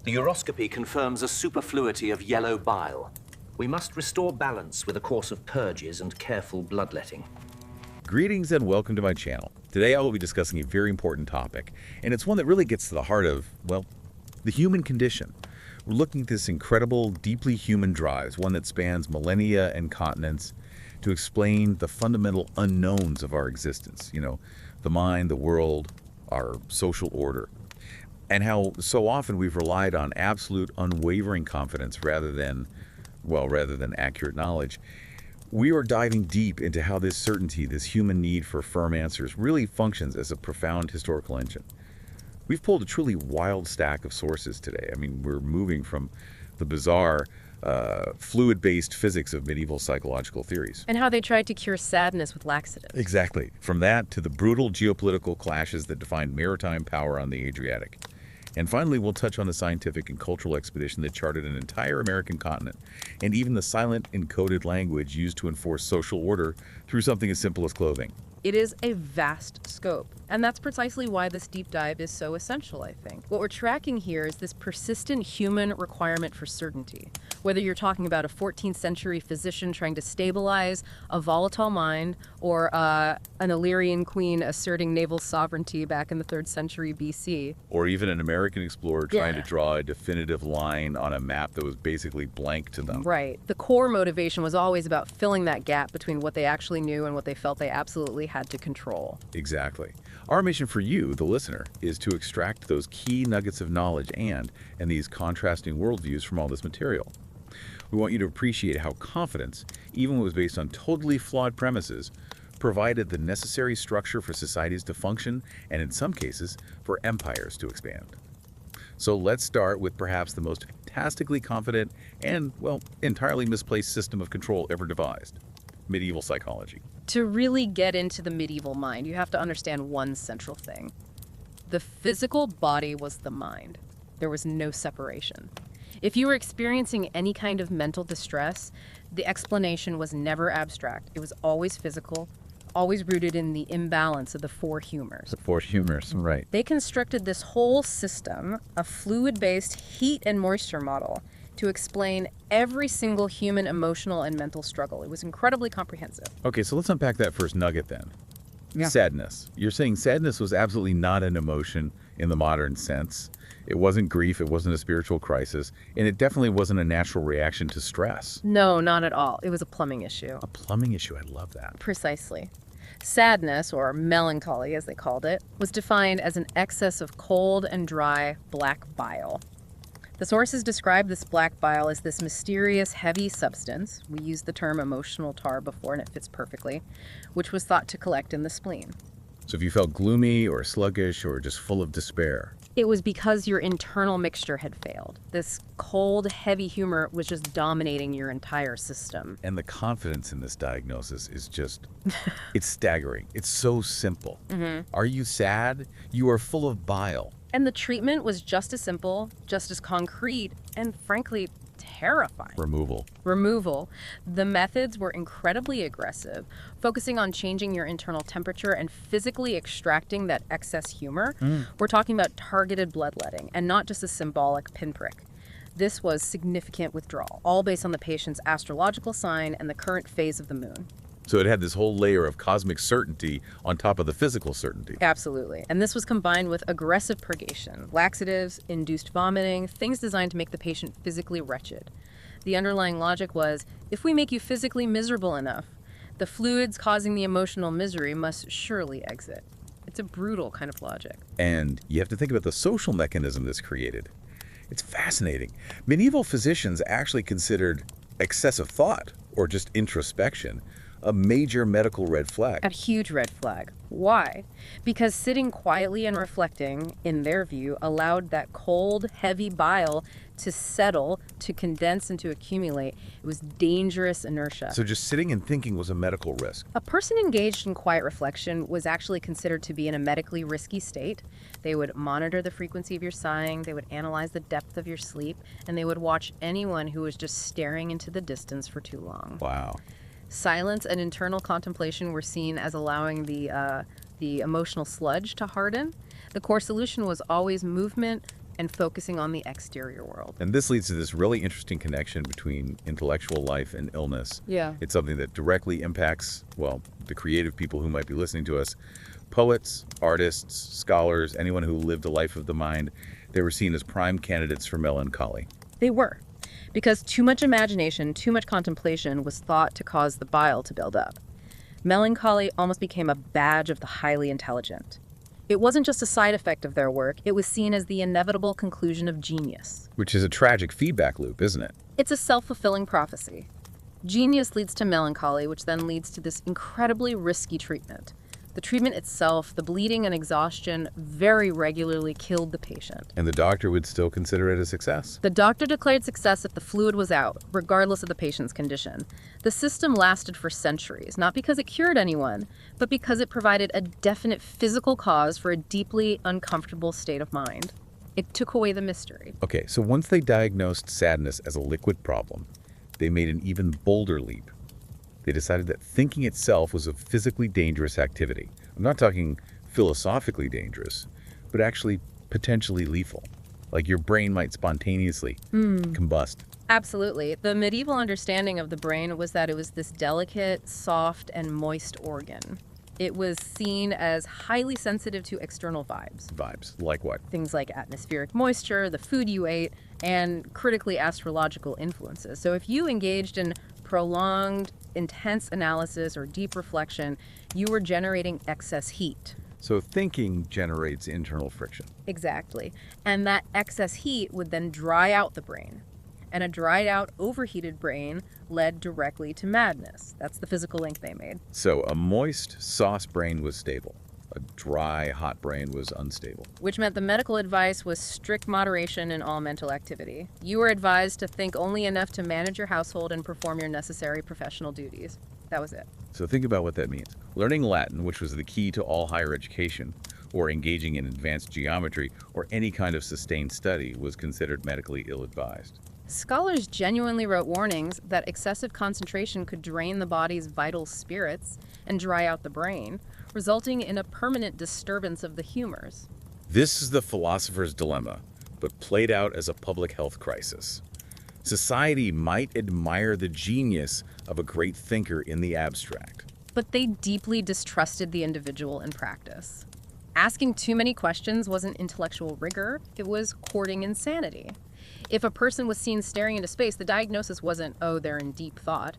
The uroscopy confirms a superfluity of yellow bile. We must restore balance with a course of purges and careful bloodletting. Greetings and welcome to my channel. Today I will be discussing a very important topic, and it's one that really gets to the heart of, well, the human condition. We're looking at this incredible, deeply human drive, one that spans millennia and continents, to explain the fundamental unknowns of our existence. The mind, the world, our social order, and how so often we've relied on absolute unwavering confidence rather than accurate knowledge. We are diving deep into how this certainty, this human need for firm answers, really functions as a profound historical engine. We've pulled a truly wild stack of sources today. We're moving from the bizarre, fluid-based physics of medieval psychological theories. And how they tried to cure sadness with laxatives. Exactly. From that to the brutal geopolitical clashes that defined maritime power on the Adriatic. And finally, we'll touch on the scientific and cultural expedition that charted an entire American continent, and even the silent, encoded language used to enforce social order through something as simple as clothing. It is a vast scope, and that's precisely why this deep dive is so essential, I think. What we're tracking here is this persistent human requirement for certainty. Whether you're talking about a 14th century physician trying to stabilize a volatile mind, or an Illyrian queen asserting naval sovereignty back in the 3rd century BC. Or even an American explorer trying to draw a definitive line on a map that was basically blank to them. Right. The core motivation was always about filling that gap between what they actually knew and what they felt they absolutely had to control. Exactly. Our mission for you, the listener, is to extract those key nuggets of knowledge and these contrasting worldviews from all this material. We want you to appreciate how confidence, even when it was based on totally flawed premises, provided the necessary structure for societies to function and, in some cases, for empires to expand. So let's start with perhaps the most fantastically confident and, entirely misplaced system of control ever devised: medieval psychology. To really get into the medieval mind, you have to understand one central thing. The physical body was the mind. There was no separation. If you were experiencing any kind of mental distress, the explanation was never abstract. It was always physical, always rooted in the imbalance of the four humors. The four humors, right. They constructed this whole system, a fluid-based heat and moisture model, to explain every single human emotional and mental struggle. It was incredibly comprehensive. Okay, so let's unpack that first nugget then. Yeah. Sadness. You're saying sadness was absolutely not an emotion in the modern sense. It wasn't grief, it wasn't a spiritual crisis, and it definitely wasn't a natural reaction to stress. No, not at all. It was a plumbing issue. A plumbing issue, I love that. Precisely. Sadness, or melancholy as they called it, was defined as an excess of cold and dry black bile. The sources describe this black bile as this mysterious, heavy substance. We used the term emotional tar before, and it fits perfectly, which was thought to collect in the spleen. So if you felt gloomy or sluggish or just full of despair, it was because your internal mixture had failed. This cold, heavy humor was just dominating your entire system. And the confidence in this diagnosis is just, it's staggering. It's so simple. Are you sad? You are full of bile. And the treatment was just as simple, just as concrete, and frankly, terrifying. Removal. The methods were incredibly aggressive, focusing on changing your internal temperature and physically extracting that excess humor. We're talking about targeted bloodletting and not just a symbolic pinprick. This was significant withdrawal, all based on the patient's astrological sign and the current phase of the moon. So it had this whole layer of cosmic certainty on top of the physical certainty. Absolutely. And this was combined with aggressive purgation, laxatives, induced vomiting, things designed to make the patient physically wretched. The underlying logic was, if we make you physically miserable enough, the fluids causing the emotional misery must surely exit. It's a brutal kind of logic. And you have to think about the social mechanism this created. It's fascinating. Medieval physicians actually considered excessive thought, or just introspection, a major medical red flag. A huge red flag. Why? Because sitting quietly and reflecting, in their view, allowed that cold, heavy bile to settle, to condense, and to accumulate. It was dangerous inertia. So just sitting and thinking was a medical risk. A person engaged in quiet reflection was actually considered to be in a medically risky state. They would monitor the frequency of your sighing, they would analyze the depth of your sleep, and they would watch anyone who was just staring into the distance for too long. Wow. Silence and internal contemplation were seen as allowing the emotional sludge to harden. The core solution was always movement, and focusing on the exterior world. And this leads to this really interesting connection between intellectual life and illness. Yeah. It's something that directly impacts, well, the creative people who might be listening to us. Poets, artists, scholars, anyone who lived a life of the mind, they were seen as prime candidates for melancholy. They were, because too much imagination, too much contemplation was thought to cause the bile to build up. Melancholy almost became a badge of the highly intelligent. It wasn't just a side effect of their work, it was seen as the inevitable conclusion of genius. Which is a tragic feedback loop, isn't it? It's a self-fulfilling prophecy. Genius leads to melancholy, which then leads to this incredibly risky treatment. The treatment itself, the bleeding and exhaustion, very regularly killed the patient. And the doctor would still consider it a success. The doctor declared success if the fluid was out, regardless of the patient's condition. The system lasted for centuries, not because it cured anyone, but because it provided a definite physical cause for a deeply uncomfortable state of mind. It took away the mystery. Okay, so once they diagnosed sadness as a liquid problem, they made an even bolder leap. They decided that thinking itself was a physically dangerous activity. I'm not talking philosophically dangerous, but actually potentially lethal. Like your brain might spontaneously combust. Absolutely. The medieval understanding of the brain was that it was this delicate, soft, and moist organ. It was seen as highly sensitive to external vibes. Vibes, like what? Things like atmospheric moisture, the food you ate, and critically astrological influences. So if you engaged in prolonged, intense analysis or deep reflection, you were generating excess heat. So thinking generates internal friction. Exactly. And that excess heat would then dry out the brain. And a dried out, overheated brain led directly to madness. That's the physical link they made. So a moist, sauce brain was stable. A dry, hot brain was unstable. Which meant the medical advice was strict moderation in all mental activity. You were advised to think only enough to manage your household and perform your necessary professional duties. That was it. So think about what that means. Learning Latin, which was the key to all higher education, or engaging in advanced geometry, or any kind of sustained study, was considered medically ill-advised. Scholars genuinely wrote warnings that excessive concentration could drain the body's vital spirits and dry out the brain, resulting in a permanent disturbance of the humors. This is the philosopher's dilemma, but played out as a public health crisis. Society might admire the genius of a great thinker in the abstract, But they deeply distrusted the individual in practice. Asking too many questions wasn't intellectual rigor, it was courting insanity. If a person was seen staring into space, the diagnosis wasn't, oh, they're in deep thought.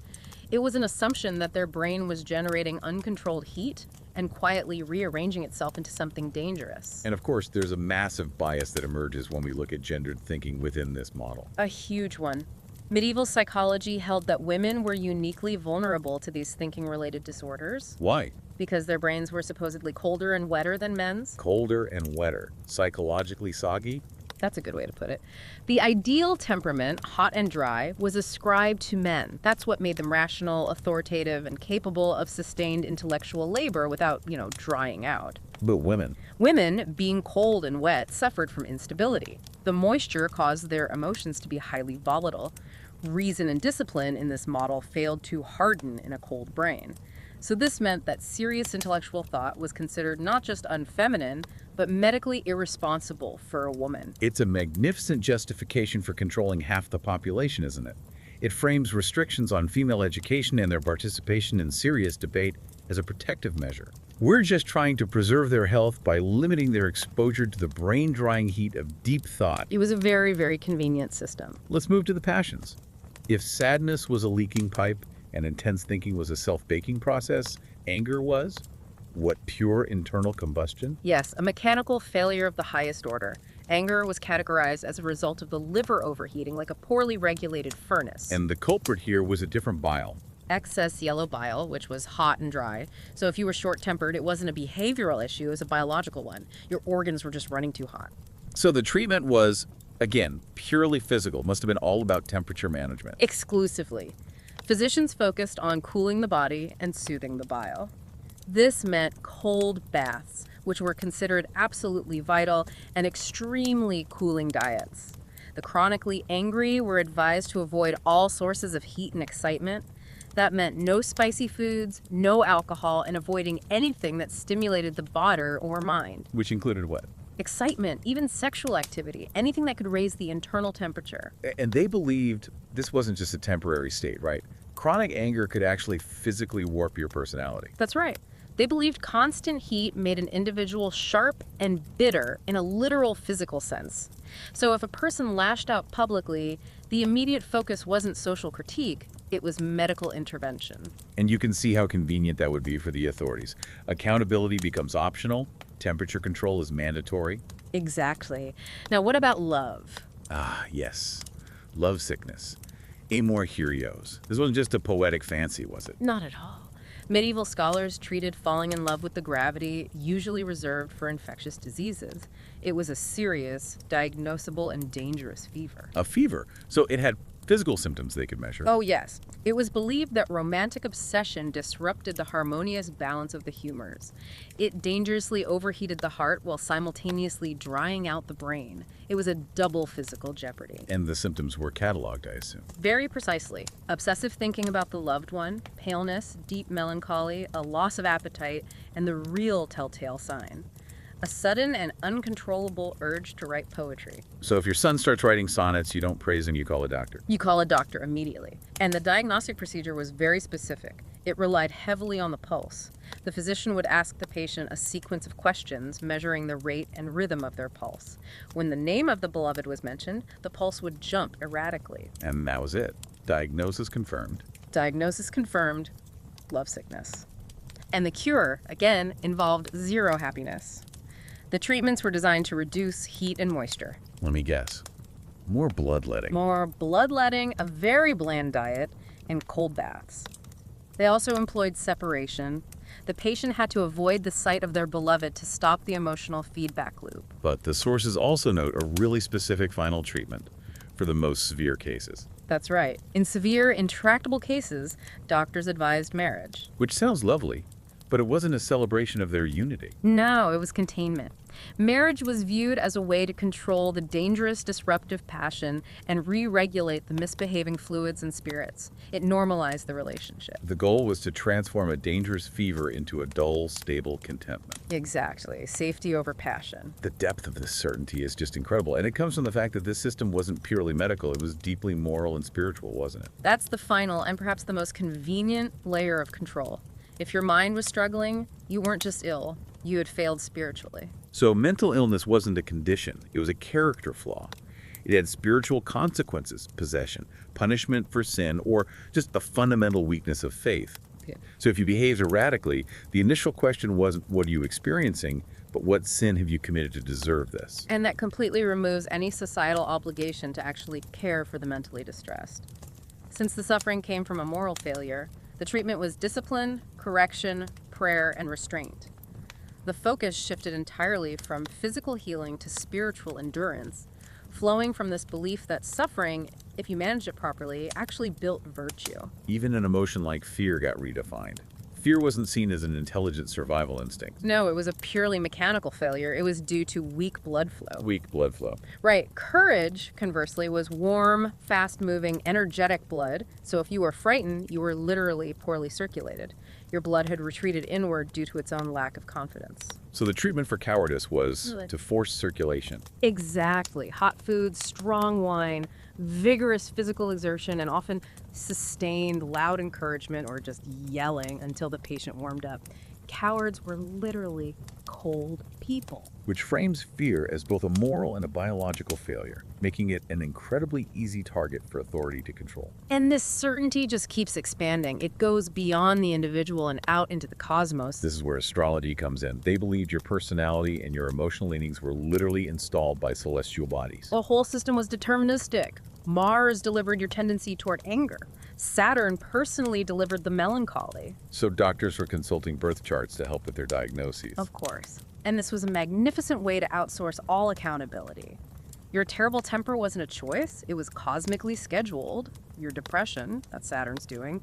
It was an assumption that their brain was generating uncontrolled heat and quietly rearranging itself into something dangerous. And of course, there's a massive bias that emerges when we look at gendered thinking within this model. A huge one. Medieval psychology held that women were uniquely vulnerable to these thinking-related disorders Why? because their brains were supposedly colder and wetter than men's. Colder and wetter, psychologically soggy? That's a good way to put it. The ideal temperament, hot and dry, was ascribed to men. That's what made them rational, authoritative, and capable of sustained intellectual labor without, drying out. But women? Women, being cold and wet, suffered from instability. The moisture caused their emotions to be highly volatile. Reason and discipline in this model failed to harden in a cold brain. So this meant that serious intellectual thought was considered not just unfeminine, but medically irresponsible for a woman. It's a magnificent justification for controlling half the population, isn't it? It frames restrictions on female education and their participation in serious debate as a protective measure. We're just trying to preserve their health by limiting their exposure to the brain-drying heat of deep thought. It was a very, very convenient system. Let's move to the passions. If sadness was a leaking pipe and intense thinking was a self-baking process, anger was? What, pure internal combustion? Yes, a mechanical failure of the highest order. Anger was categorized as a result of the liver overheating like a poorly regulated furnace. And the culprit here was a different bile. Excess yellow bile, which was hot and dry. So if you were short-tempered, it wasn't a behavioral issue, it was a biological one. Your organs were just running too hot. So the treatment was, again, purely physical. Must have been all about temperature management. Exclusively. Physicians focused on cooling the body and soothing the bile. This meant cold baths, which were considered absolutely vital, and extremely cooling diets. The chronically angry were advised to avoid all sources of heat and excitement. That meant no spicy foods, no alcohol, and avoiding anything that stimulated the body or mind. Which included what? excitement, even sexual activity, anything that could raise the internal temperature. And they believed this wasn't just a temporary state, right? Chronic anger could actually physically warp your personality. That's right. They believed constant heat made an individual sharp and bitter in a literal physical sense. So if a person lashed out publicly, the immediate focus wasn't social critique, it was medical intervention. And you can see how convenient that would be for the authorities. Accountability becomes optional, temperature control is mandatory. Exactly. Now, what about love? Ah, yes. Love sickness. Amor Herios. This wasn't just a poetic fancy, was it? Not at all. Medieval scholars treated falling in love with the gravity usually reserved for infectious diseases. It was a serious, diagnosable, and dangerous fever. A fever. So it had physical symptoms they could measure. Oh, yes. It was believed that romantic obsession disrupted the harmonious balance of the humors. It dangerously overheated the heart while simultaneously drying out the brain. It was a double physical jeopardy. And the symptoms were cataloged, I assume. Very precisely. Obsessive thinking about the loved one, paleness, deep melancholy, a loss of appetite, and the real telltale sign: a sudden and uncontrollable urge to write poetry. So if your son starts writing sonnets, you don't praise him, you call a doctor. You call a doctor immediately. And the diagnostic procedure was very specific. It relied heavily on the pulse. The physician would ask the patient a sequence of questions measuring the rate and rhythm of their pulse. When the name of the beloved was mentioned, the pulse would jump erratically. And that was it. Diagnosis confirmed. Diagnosis confirmed: love sickness. And the cure, again, involved zero happiness. The treatments were designed to reduce heat and moisture. Let me guess. More bloodletting. More bloodletting, a very bland diet, and cold baths. They also employed separation. The patient had to avoid the sight of their beloved to stop the emotional feedback loop. But the sources also note a really specific final treatment for the most severe cases. That's right. In severe, intractable cases, doctors advised marriage. Which sounds lovely, but it wasn't a celebration of their unity. No, it was containment. Marriage was viewed as a way to control the dangerous, disruptive passion and re-regulate the misbehaving fluids and spirits. It normalized the relationship. The goal was to transform a dangerous fever into a dull, stable contentment. Exactly. Safety over passion. The depth of this certainty is just incredible, and it comes from the fact that this system wasn't purely medical, it was deeply moral and spiritual, wasn't it? That's the final and perhaps the most convenient layer of control. If your mind was struggling, you weren't just ill, you had failed spiritually. So mental illness wasn't a condition, it was a character flaw. It had spiritual consequences: possession, punishment for sin, or just the fundamental weakness of faith. Yeah. So if you behaved erratically, the initial question wasn't what are you experiencing, but what sin have you committed to deserve this? And that completely removes any societal obligation to actually care for the mentally distressed. Since the suffering came from a moral failure, the treatment was discipline, correction, prayer, and restraint. The focus shifted entirely from physical healing to spiritual endurance, flowing from this belief that suffering, if you managed it properly, actually built virtue. Even an emotion like fear got redefined. Fear wasn't seen as an intelligent survival instinct. No, it was a purely mechanical failure. It was due to weak blood flow. Weak blood flow. Right. Courage, conversely, was warm, fast-moving, energetic blood. So if you were frightened, you were literally poorly circulated. Your blood had retreated inward due to its own lack of confidence. So the treatment for cowardice was to force circulation. Exactly. Hot foods, strong wine, vigorous physical exertion, and often sustained loud encouragement or just yelling until the patient warmed up. Cowards were literally cold people. Which frames fear as both a moral and a biological failure, making it an incredibly easy target for authority to control. And this certainty just keeps expanding. It goes beyond the individual and out into the cosmos. This is where astrology comes in. They believed your personality and your emotional leanings were literally installed by celestial bodies. The whole system was deterministic. Mars delivered your tendency toward anger. Saturn personally delivered the melancholy. So doctors were consulting birth charts to help with their diagnoses. Of course. And this was a magnificent way to outsource all accountability. Your terrible temper wasn't a choice. It was cosmically scheduled. Your depression, that's Saturn's doing.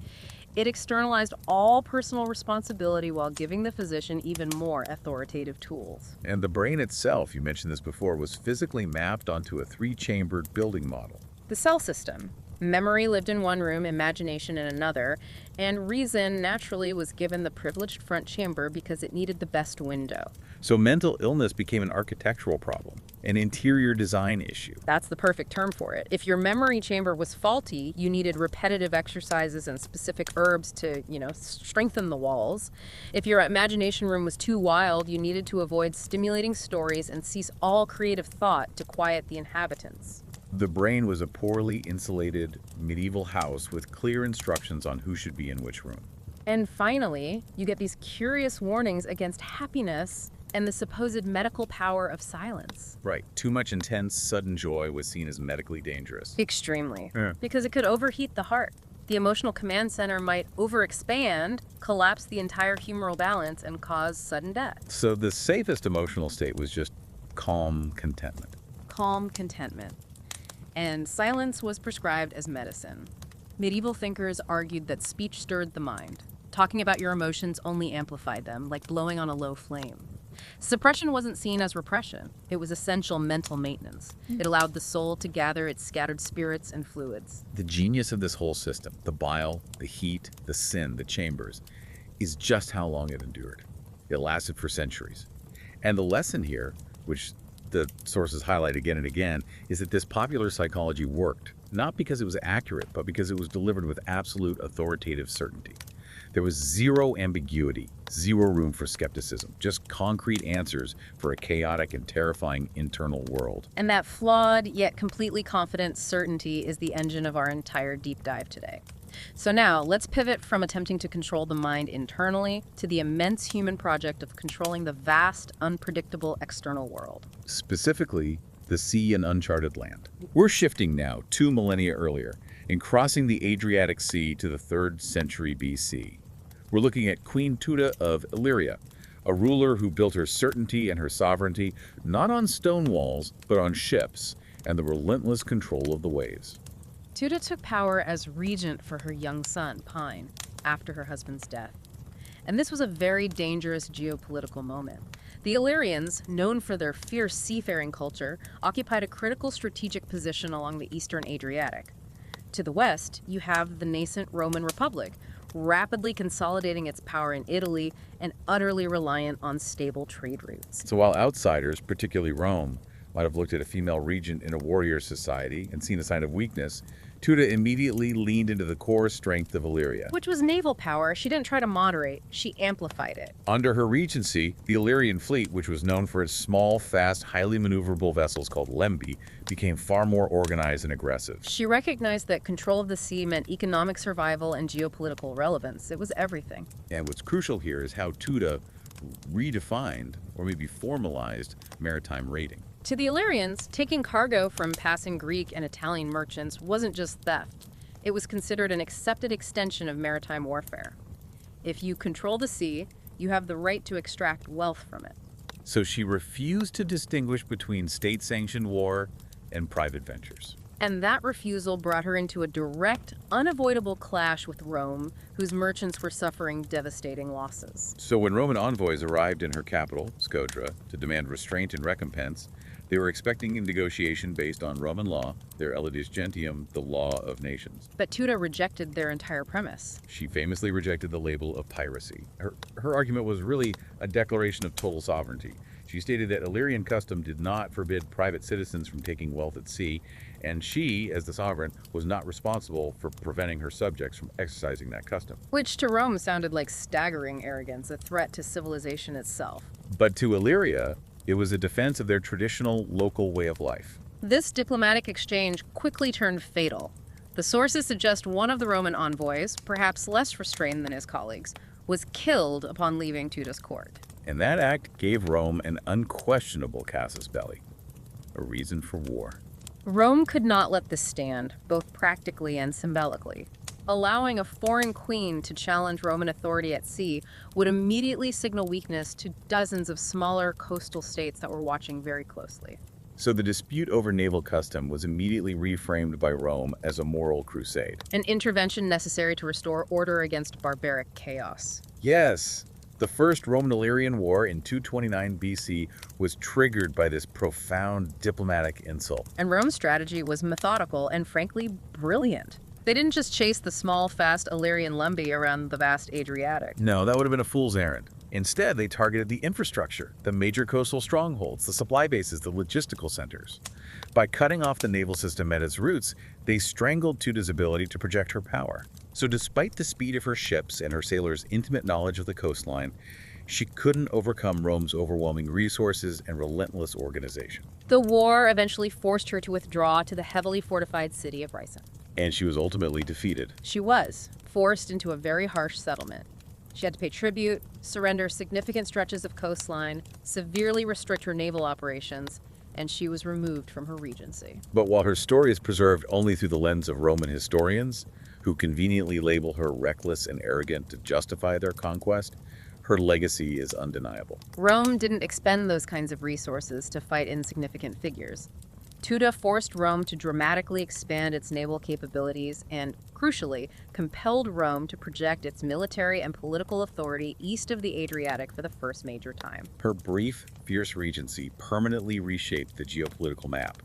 It externalized all personal responsibility while giving the physician even more authoritative tools. And the brain itself, you mentioned this before, was physically mapped onto a 3-chambered building model. The cell system. Memory lived in one room, imagination in another, and reason naturally was given the privileged front chamber because it needed the best window. So mental illness became an architectural problem, an interior design issue. That's the perfect term for it. If your memory chamber was faulty, you needed repetitive exercises and specific herbs to, strengthen the walls. If your imagination room was too wild, you needed to avoid stimulating stories and cease all creative thought to quiet the inhabitants. The brain was a poorly insulated medieval house with clear instructions on who should be in which room. And finally, you get these curious warnings against happiness and the supposed medical power of silence. Right. Too much intense, sudden joy was seen as medically dangerous. Extremely. Yeah. Because it could overheat the heart. The emotional command center might overexpand, collapse the entire humoral balance, and cause sudden death. So the safest emotional state was just calm contentment. Calm contentment. And silence was prescribed as medicine. Medieval thinkers argued that speech stirred the mind. Talking about your emotions only amplified them, like blowing on a low flame. Suppression wasn't seen as repression. It was essential mental maintenance. It allowed the soul to gather its scattered spirits and fluids. The genius of this whole system, the bile, the heat, the sin, the chambers, is just how long it endured. It lasted for centuries. And the lesson here, which the sources highlight again and again, is that this popular psychology worked, not because it was accurate, but because it was delivered with absolute authoritative certainty. There was zero ambiguity, zero room for skepticism, just concrete answers for a chaotic and terrifying internal world. And that flawed yet completely confident certainty is the engine of our entire deep dive today. So now, let's pivot from attempting to control the mind internally to the immense human project of controlling the vast, unpredictable external world. Specifically, the sea and uncharted land. We're shifting now 2 millennia earlier and crossing the Adriatic Sea to the 3rd century BC. We're looking at Queen Tuda of Illyria, a ruler who built her certainty and her sovereignty not on stone walls, but on ships and the relentless control of the waves. Tuda took power as regent for her young son, Pine, after her husband's death. And this was a very dangerous geopolitical moment. The Illyrians, known for their fierce seafaring culture, occupied a critical strategic position along the eastern Adriatic. To the west, you have the nascent Roman Republic, rapidly consolidating its power in Italy and utterly reliant on stable trade routes. So while outsiders, particularly Rome, might have looked at a female regent in a warrior society and seen a sign of weakness, Tuda immediately leaned into the core strength of Illyria. Which was naval power. She didn't try to moderate, she amplified it. Under her regency, the Illyrian fleet, which was known for its small, fast, highly maneuverable vessels called lembi, became far more organized and aggressive. She recognized that control of the sea meant economic survival and geopolitical relevance. It was everything. And what's crucial here is how Tuda redefined, or maybe formalized, maritime raiding. To the Illyrians, taking cargo from passing Greek and Italian merchants wasn't just theft. It was considered an accepted extension of maritime warfare. If you control the sea, you have the right to extract wealth from it. So she refused to distinguish between state-sanctioned war and private ventures. And that refusal brought her into a direct, unavoidable clash with Rome, whose merchants were suffering devastating losses. So when Roman envoys arrived in her capital, Scodra, to demand restraint and recompense, they were expecting a negotiation based on Roman law, their elitis gentium, the law of nations. But Tuda rejected their entire premise. She famously rejected the label of piracy. Her argument was really a declaration of total sovereignty. She stated that Illyrian custom did not forbid private citizens from taking wealth at sea, and she, as the sovereign, was not responsible for preventing her subjects from exercising that custom. Which to Rome sounded like staggering arrogance, a threat to civilization itself. But to Illyria, it was a defense of their traditional local way of life. This diplomatic exchange quickly turned fatal. The sources suggest one of the Roman envoys, perhaps less restrained than his colleagues, was killed upon leaving Tuda's court. And that act gave Rome an unquestionable casus belli, a reason for war. Rome could not let this stand, both practically and symbolically. Allowing a foreign queen to challenge Roman authority at sea would immediately signal weakness to dozens of smaller coastal states that were watching very closely. So the dispute over naval custom was immediately reframed by Rome as a moral crusade. An intervention necessary to restore order against barbaric chaos. Yes, The First Roman-Illyrian War in 229 BC was triggered by this profound diplomatic insult. And Rome's strategy was methodical and frankly brilliant. They didn't just chase the small, fast Illyrian lumby around the vast Adriatic. No, that would have been a fool's errand. Instead, they targeted the infrastructure, the major coastal strongholds, the supply bases, the logistical centers. By cutting off the naval system at its roots, they strangled Tuda's ability to project her power. So despite the speed of her ships and her sailors' intimate knowledge of the coastline, she couldn't overcome Rome's overwhelming resources and relentless organization. The war eventually forced her to withdraw to the heavily fortified city of Ricin. And she was ultimately defeated. She was forced into a very harsh settlement. She had to pay tribute, surrender significant stretches of coastline, severely restrict her naval operations, and she was removed from her regency. But while her story is preserved only through the lens of Roman historians, who conveniently label her reckless and arrogant to justify their conquest, her legacy is undeniable. Rome didn't expend those kinds of resources to fight insignificant figures. Tuda forced Rome to dramatically expand its naval capabilities and, crucially, compelled Rome to project its military and political authority east of the Adriatic for the first major time. Her brief, fierce regency permanently reshaped the geopolitical map.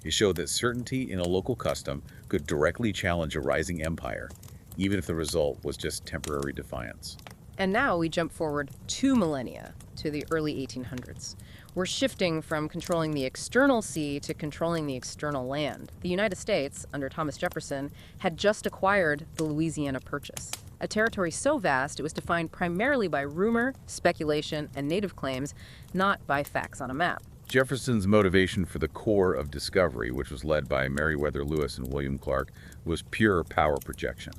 It showed that certainty in a local custom could directly challenge a rising empire, even if the result was just temporary defiance. And now we jump forward 2 millennia to the early 1800s. We're shifting from controlling the external sea to controlling the external land. The United States, under Thomas Jefferson, had just acquired the Louisiana Purchase, a territory so vast it was defined primarily by rumor, speculation, and native claims, not by facts on a map. Jefferson's motivation for the Corps of Discovery, which was led by Meriwether Lewis and William Clark, was pure power projection.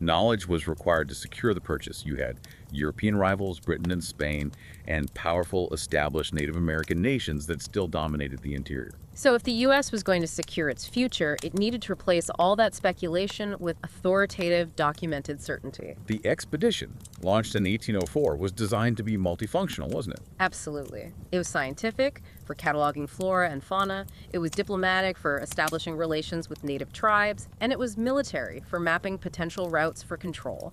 Knowledge was required to secure the purchase. You had European rivals, Britain and Spain, and powerful established Native American nations that still dominated the interior. So if the U.S. was going to secure its future, it needed to replace all that speculation with authoritative, documented certainty. The expedition, launched in 1804, was designed to be multifunctional, wasn't it? Absolutely. It was scientific, for cataloging flora and fauna, it was diplomatic for establishing relations with native tribes, and it was military for mapping potential routes for control.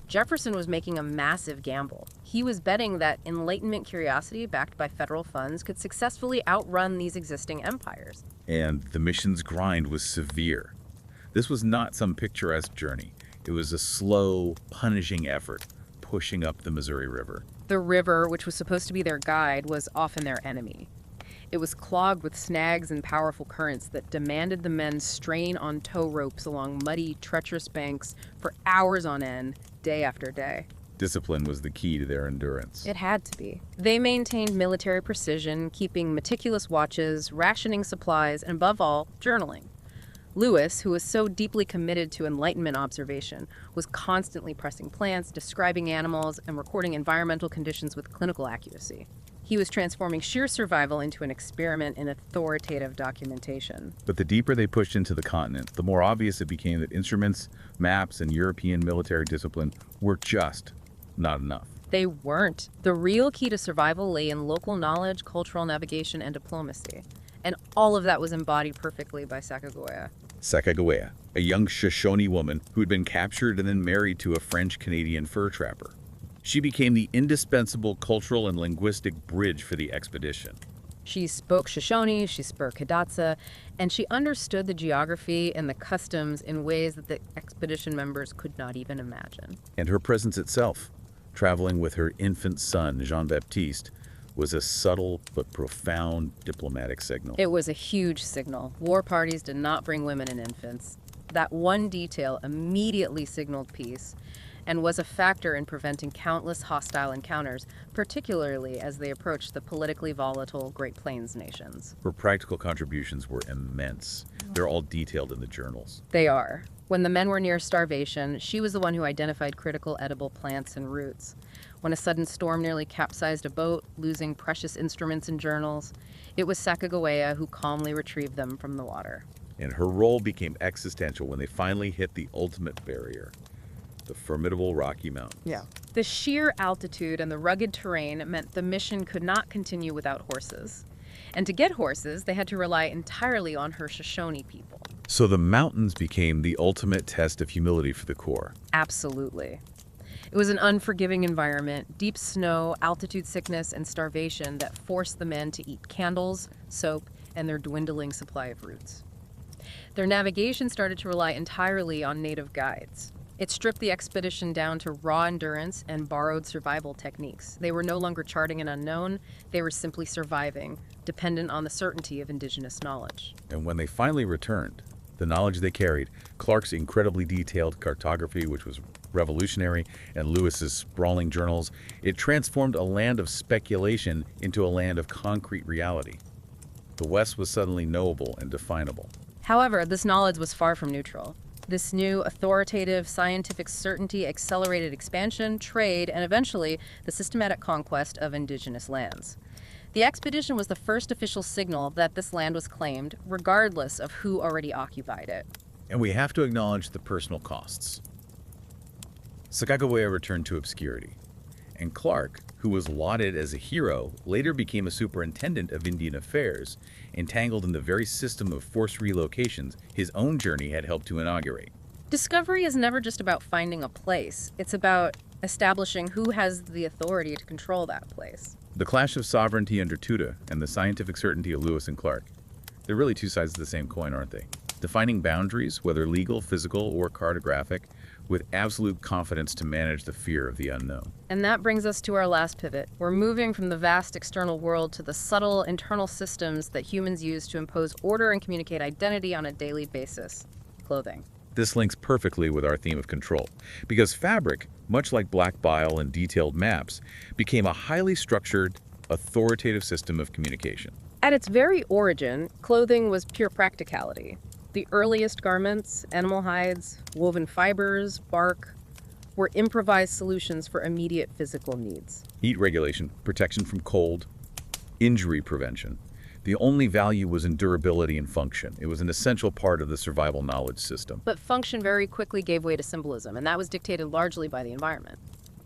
Jefferson was making a massive gamble. He was betting that Enlightenment curiosity backed by federal funds could successfully outrun these existing empires. And the mission's grind was severe. This was not some picturesque journey. It was a slow, punishing effort, pushing up the Missouri River. The river, which was supposed to be their guide, was often their enemy. It was clogged with snags and powerful currents that demanded the men strain on tow ropes along muddy, treacherous banks for hours on end, day after day. Discipline was the key to their endurance. It had to be. They maintained military precision, keeping meticulous watches, rationing supplies, and above all, journaling. Lewis, who was so deeply committed to Enlightenment observation, was constantly pressing plants, describing animals, and recording environmental conditions with clinical accuracy. He was transforming sheer survival into an experiment in authoritative documentation. But the deeper they pushed into the continent, the more obvious it became that instruments, maps, and European military discipline were just not enough. They weren't. The real key to survival lay in local knowledge, cultural navigation, and diplomacy. And all of that was embodied perfectly by Sacagawea. Sacagawea, a young Shoshone woman who had been captured and then married to a French-Canadian fur trapper. She became the indispensable cultural and linguistic bridge for the expedition. She spoke Shoshone, she spoke Hidatsa, and she understood the geography and the customs in ways that the expedition members could not even imagine. And her presence itself, traveling with her infant son, Jean-Baptiste, was a subtle but profound diplomatic signal. It was a huge signal. War parties did not bring women and infants. That one detail immediately signaled peace and was a factor in preventing countless hostile encounters, particularly as they approached the politically volatile Great Plains nations. Her practical contributions were immense. They're all detailed in the journals. They are. When the men were near starvation, she was the one who identified critical edible plants and roots. When a sudden storm nearly capsized a boat, losing precious instruments and journals, it was Sacagawea who calmly retrieved them from the water. And her role became existential when they finally hit the ultimate barrier, the formidable Rocky Mountains. Yeah. The sheer altitude and the rugged terrain meant the mission could not continue without horses. And to get horses, they had to rely entirely on her Shoshone people. So the mountains became the ultimate test of humility for the Corps. Absolutely. It was an unforgiving environment, deep snow, altitude sickness, and starvation that forced the men to eat candles, soap, and their dwindling supply of roots. Their navigation started to rely entirely on native guides. It stripped the expedition down to raw endurance and borrowed survival techniques. They were no longer charting an unknown, they were simply surviving, dependent on the certainty of indigenous knowledge. And when they finally returned, the knowledge they carried, Clark's incredibly detailed cartography, which was revolutionary, and Lewis's sprawling journals, it transformed a land of speculation into a land of concrete reality. The West was suddenly knowable and definable. However, this knowledge was far from neutral. This new authoritative scientific certainty accelerated expansion, trade, and eventually the systematic conquest of indigenous lands. The expedition was the first official signal that this land was claimed, regardless of who already occupied it. And we have to acknowledge the personal costs. Sacagawea returned to obscurity, and Clark, who was lauded as a hero, later became a superintendent of Indian affairs, entangled in the very system of forced relocations his own journey had helped to inaugurate. Discovery is never just about finding a place. It's about establishing who has the authority to control that place. The clash of sovereignty under Tuta and the scientific certainty of Lewis and Clark, they're really two sides of the same coin, aren't they? Defining boundaries, whether legal, physical, or cartographic, with absolute confidence to manage the fear of the unknown. And that brings us to our last pivot. We're moving from the vast external world to the subtle internal systems that humans use to impose order and communicate identity on a daily basis. Clothing. This links perfectly with our theme of control, because fabric, much like black bile and detailed maps, became a highly structured, authoritative system of communication. At its very origin, clothing was pure practicality. The earliest garments, animal hides, woven fibers, bark, were improvised solutions for immediate physical needs. Heat regulation, protection from cold, injury prevention. The only value was in durability and function. It was an essential part of the survival knowledge system. But function very quickly gave way to symbolism, and that was dictated largely by the environment.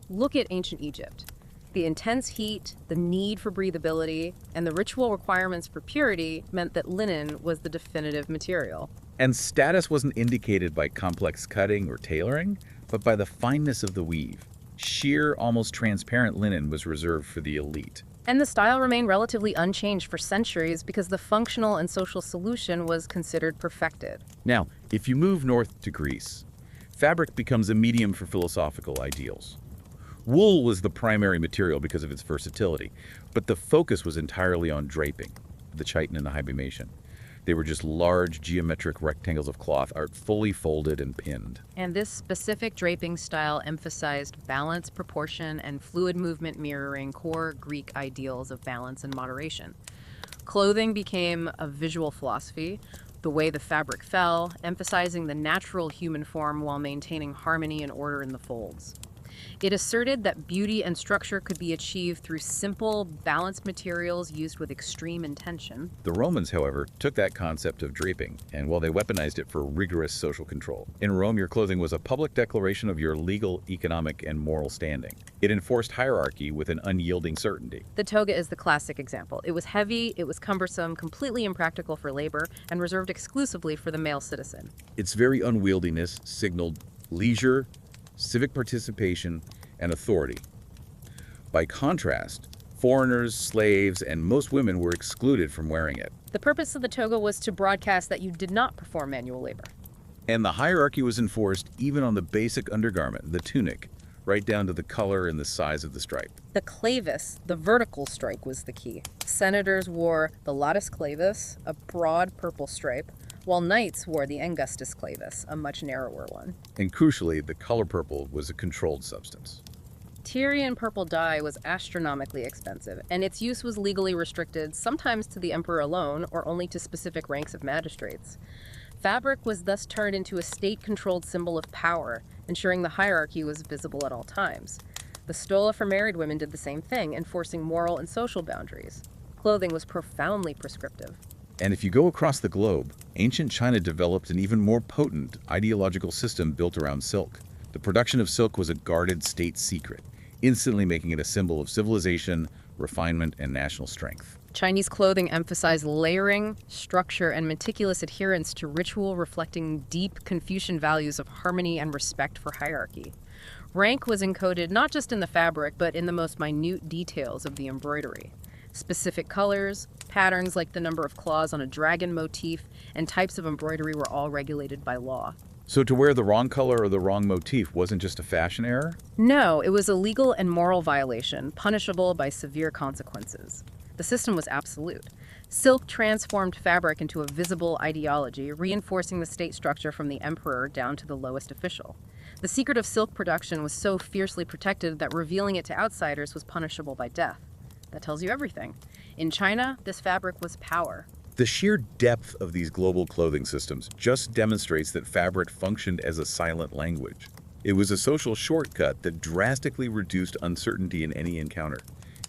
Look at ancient Egypt. The intense heat, the need for breathability, and the ritual requirements for purity meant that linen was the definitive material. And status wasn't indicated by complex cutting or tailoring, but by the fineness of the weave. Sheer, almost transparent linen was reserved for the elite. And the style remained relatively unchanged for centuries because the functional and social solution was considered perfected. Now, if you move north to Greece, fabric becomes a medium for philosophical ideals. Wool was the primary material because of its versatility, but the focus was entirely on draping, the chiton and the hibernation. They were just large geometric rectangles of cloth, fully folded and pinned. And this specific draping style emphasized balance, proportion, and fluid movement, mirroring core Greek ideals of balance and moderation. Clothing became a visual philosophy, the way the fabric fell, emphasizing the natural human form while maintaining harmony and order in the folds. It asserted that beauty and structure could be achieved through simple, balanced materials used with extreme intention. The Romans, however, took that concept of draping, and they weaponized it for rigorous social control. In Rome, your clothing was a public declaration of your legal, economic, and moral standing. It enforced hierarchy with an unyielding certainty. The toga is the classic example. It was heavy, it was cumbersome, completely impractical for labor, and reserved exclusively for the male citizen. Its very unwieldiness signaled leisure, civic participation, and authority. By contrast, foreigners, slaves, and most women were excluded from wearing it. The purpose of the toga was to broadcast that you did not perform manual labor. And the hierarchy was enforced even on the basic undergarment, the tunic, right down to the color and the size of the stripe. The clavis, the vertical stripe, was the key. Senators wore the latus clavis, a broad purple stripe, while knights wore the angustus clavis, a much narrower one. And crucially, the color purple was a controlled substance. Tyrian purple dye was astronomically expensive, and its use was legally restricted, sometimes to the emperor alone, or only to specific ranks of magistrates. Fabric was thus turned into a state-controlled symbol of power, ensuring the hierarchy was visible at all times. The stola for married women did the same thing, enforcing moral and social boundaries. Clothing was profoundly prescriptive. And if you go across the globe, ancient China developed an even more potent ideological system built around silk. The production of silk was a guarded state secret, instantly making it a symbol of civilization, refinement, and national strength. Chinese clothing emphasized layering, structure, and meticulous adherence to ritual, reflecting deep Confucian values of harmony and respect for hierarchy. Rank was encoded not just in the fabric, but in the most minute details of the embroidery. Specific colors, patterns like the number of claws on a dragon motif, and types of embroidery were all regulated by law. So to wear the wrong color or the wrong motif wasn't just a fashion error? No, it was a legal and moral violation, punishable by severe consequences. The system was absolute. Silk transformed fabric into a visible ideology, reinforcing the state structure from the emperor down to the lowest official. The secret of silk production was so fiercely protected that revealing it to outsiders was punishable by death. That tells you everything. In China, this fabric was power. The sheer depth of these global clothing systems just demonstrates that fabric functioned as a silent language. It was a social shortcut that drastically reduced uncertainty in any encounter.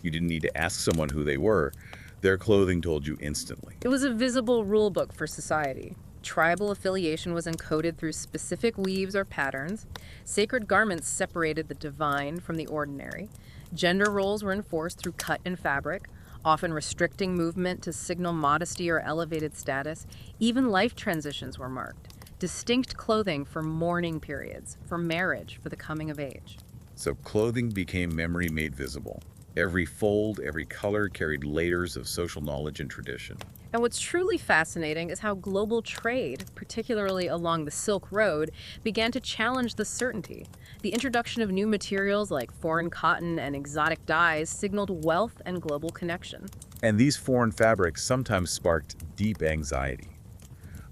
You didn't need to ask someone who they were. Their clothing told you instantly. It was a visible rule book for society. Tribal affiliation was encoded through specific weaves or patterns. Sacred garments separated the divine from the ordinary. Gender roles were enforced through cut and fabric, often restricting movement to signal modesty or elevated status. Even life transitions were marked. Distinct clothing for mourning periods, for marriage, for the coming of age. So clothing became memory made visible. Every fold, every color carried layers of social knowledge and tradition. And what's truly fascinating is how global trade, particularly along the Silk Road, began to challenge the certainty. The introduction of new materials like foreign cotton and exotic dyes signaled wealth and global connection. And these foreign fabrics sometimes sparked deep anxiety.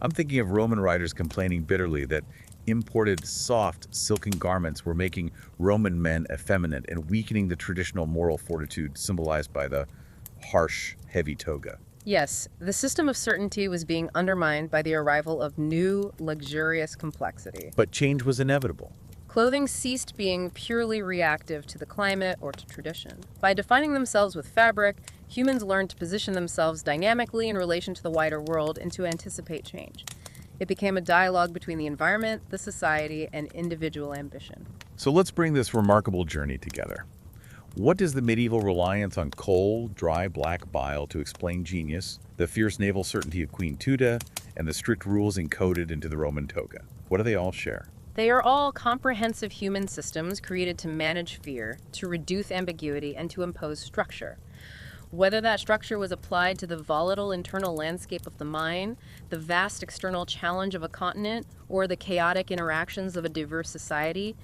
I'm thinking of Roman writers complaining bitterly that imported soft, silken garments were making Roman men effeminate and weakening the traditional moral fortitude symbolized by the harsh, heavy toga. Yes, the system of certainty was being undermined by the arrival of new, luxurious complexity. But change was inevitable. Clothing ceased being purely reactive to the climate or to tradition. By defining themselves with fabric, humans learned to position themselves dynamically in relation to the wider world and to anticipate change. It became a dialogue between the environment, the society, and individual ambition. So let's bring this remarkable journey together. What does the medieval reliance on coal, dry black bile to explain genius, the fierce naval certainty of Queen Tuda, and the strict rules encoded into the Roman toga? What do they all share? They are all comprehensive human systems created to manage fear, to reduce ambiguity, and to impose structure. Whether that structure was applied to the volatile internal landscape of the mind, the vast external challenge of a continent, or the chaotic interactions of a diverse society,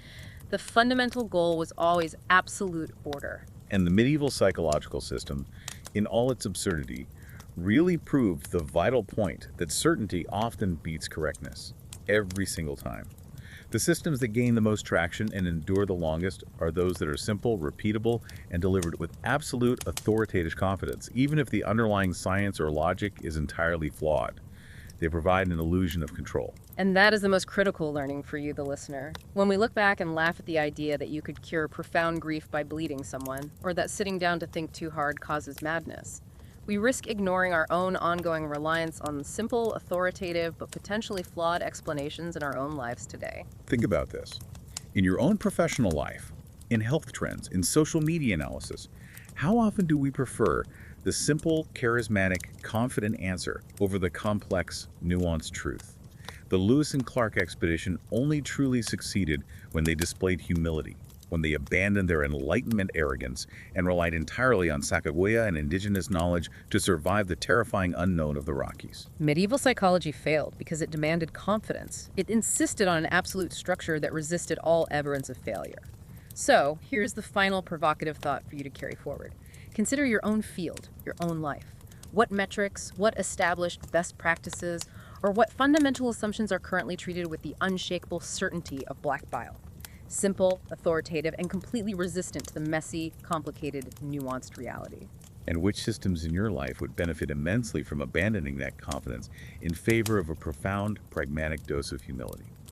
the fundamental goal was always absolute order. And the medieval psychological system, in all its absurdity, really proved the vital point that certainty often beats correctness, every single time. The systems that gain the most traction and endure the longest are those that are simple, repeatable, and delivered with absolute authoritative confidence, even if the underlying science or logic is entirely flawed. They provide an illusion of control. And that is the most critical learning for you, the listener. When we look back and laugh at the idea that you could cure profound grief by bleeding someone, or that sitting down to think too hard causes madness, we risk ignoring our own ongoing reliance on simple, authoritative, but potentially flawed explanations in our own lives today. Think about this. In your own professional life, in health trends, in social media analysis, how often do we prefer the simple, charismatic, confident answer over the complex, nuanced truth? The Lewis and Clark expedition only truly succeeded when they displayed humility, when they abandoned their Enlightenment arrogance and relied entirely on Sacagawea and indigenous knowledge to survive the terrifying unknown of the Rockies. Medieval psychology failed because it demanded confidence. It insisted on an absolute structure that resisted all evidence of failure. So, here's the final provocative thought for you to carry forward. Consider your own field, your own life. What metrics, what established best practices, or what fundamental assumptions are currently treated with the unshakable certainty of black bile? Simple, authoritative, and completely resistant to the messy, complicated, nuanced reality. And which systems in your life would benefit immensely from abandoning that confidence in favor of a profound, pragmatic dose of humility?